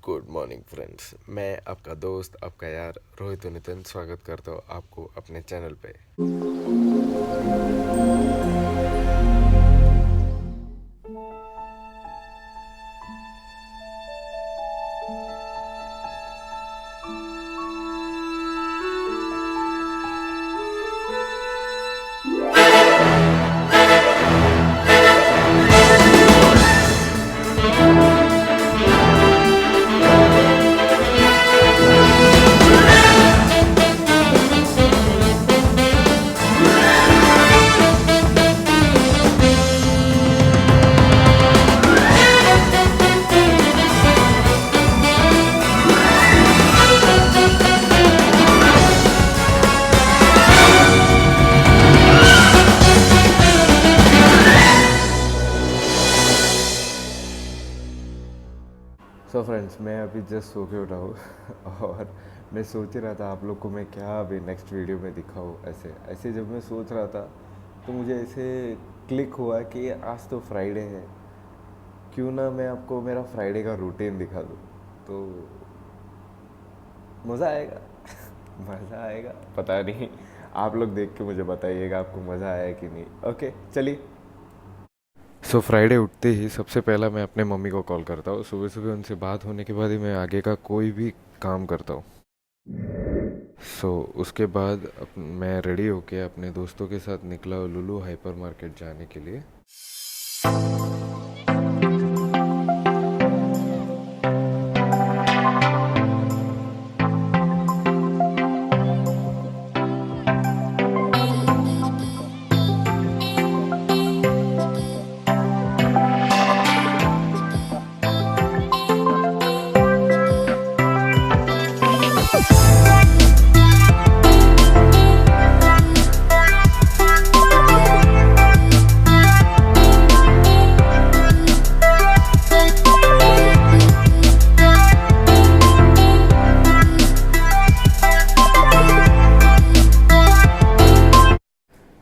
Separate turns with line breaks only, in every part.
Good morning friends, मैं आपका दोस्त, आपका यार रोहित उन्नीतन स्वागत करता हूँ आपको अपने चैनल पे। सो फ्रेंड्स, मैं अभी जस्ट सो के उठा हूँ और मैं सोच ही रहा था आप लोग को मैं क्या अभी नेक्स्ट वीडियो में दिखाऊँ। ऐसे ऐसे जब मैं सोच रहा था तो मुझे ऐसे क्लिक हुआ कि आज तो फ्राइडे है, क्यों ना मैं आपको मेरा फ्राइडे का रूटीन दिखा दूँ। तो मज़ा आएगा मज़ा आएगा, पता नहीं, आप लोग देख के मुझे बताइएगा आपको मज़ा आया कि नहीं। ओके चलिए। सो फ्राइडे उठते ही सबसे पहला मैं अपने मम्मी को कॉल करता हूँ। सुबह सुबह उनसे बात होने के बाद ही मैं आगे का कोई भी काम करता हूँ। उसके बाद मैं रेडी होके अपने दोस्तों के साथ निकला लुलु हाइपर मार्केट जाने के लिए।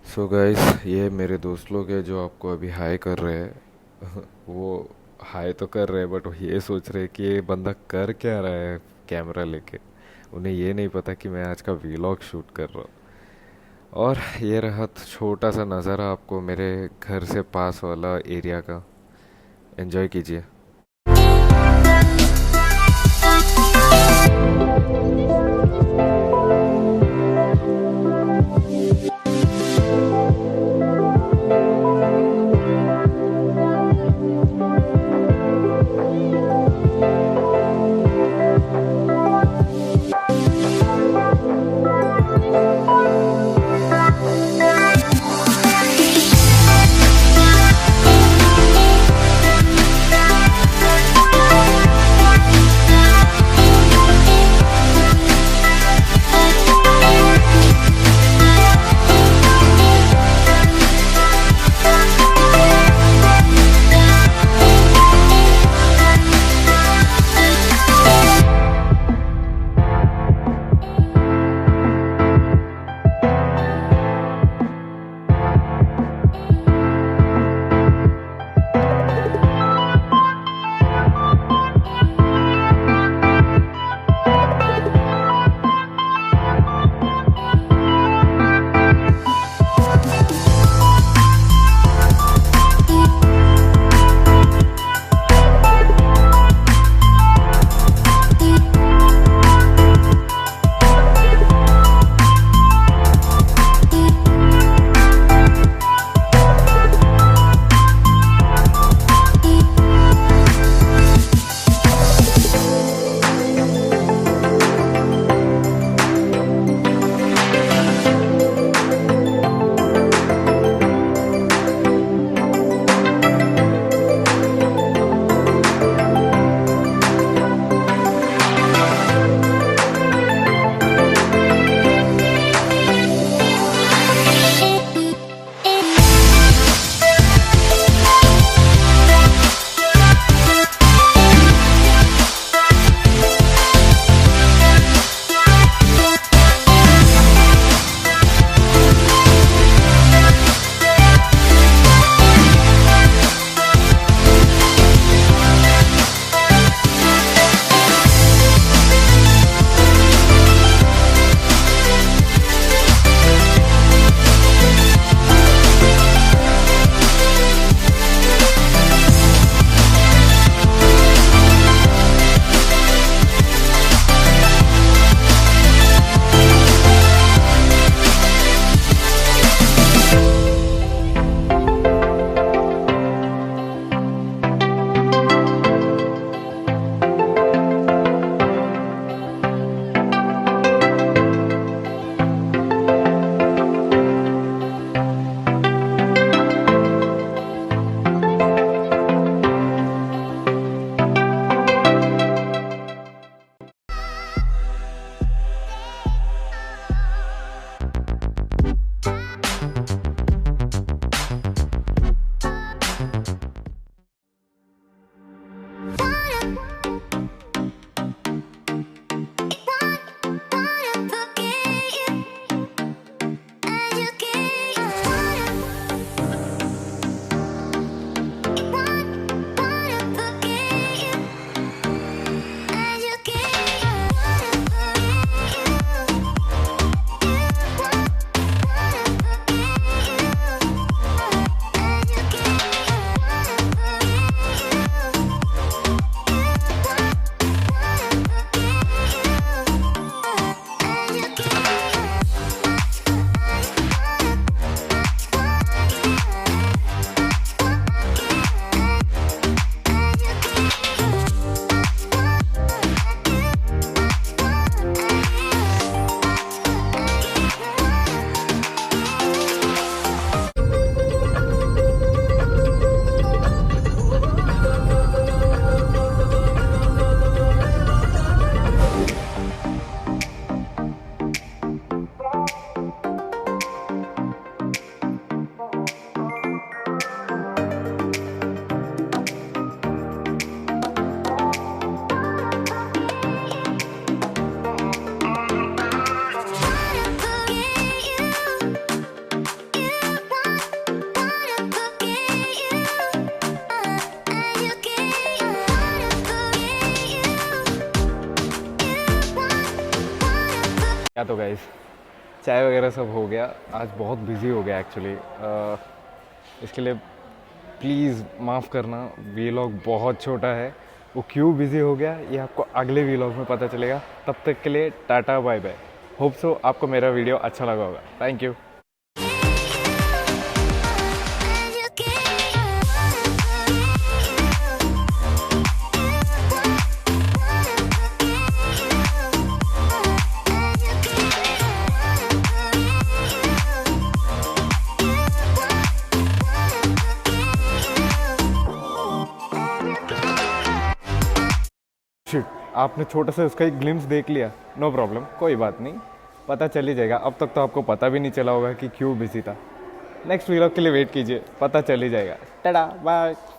सो गाइस, ये मेरे दोस्त लोग हैं जो आपको अभी हाय कर रहे हैं वो हाय तो कर रहे हैं, बट वो ये सोच रहे हैं कि ये बंदा कर क्या रहा है कैमरा लेके। उन्हें ये नहीं पता कि मैं आज का व्लॉग शूट कर रहा हूँ। और ये रहा छोटा सा नज़ारा आपको मेरे घर से पास वाला एरिया का। एंजॉय कीजिए। क्या तो गाइस, चाय वगैरह सब हो गया। आज बहुत बिज़ी हो गया एक्चुअली। इसके लिए प्लीज़ माफ़ करना, वीलॉग बहुत छोटा है। वो क्यों बिज़ी हो गया ये आपको अगले वीलॉग में पता चलेगा। तब तक के लिए tata bye bye. Hope so आपको मेरा वीडियो अच्छा लगा होगा। Thank you. शिट, आपने छोटा सा उसका एक ग्लिम्स देख लिया। नो प्रॉब्लम, कोई बात नहीं, पता चल ही जाएगा। अब तक तो आपको पता भी नहीं चला होगा कि क्यों बिजी था। नेक्स्ट वीलॉग के लिए वेट कीजिए, पता चल ही जाएगा। Tata bye.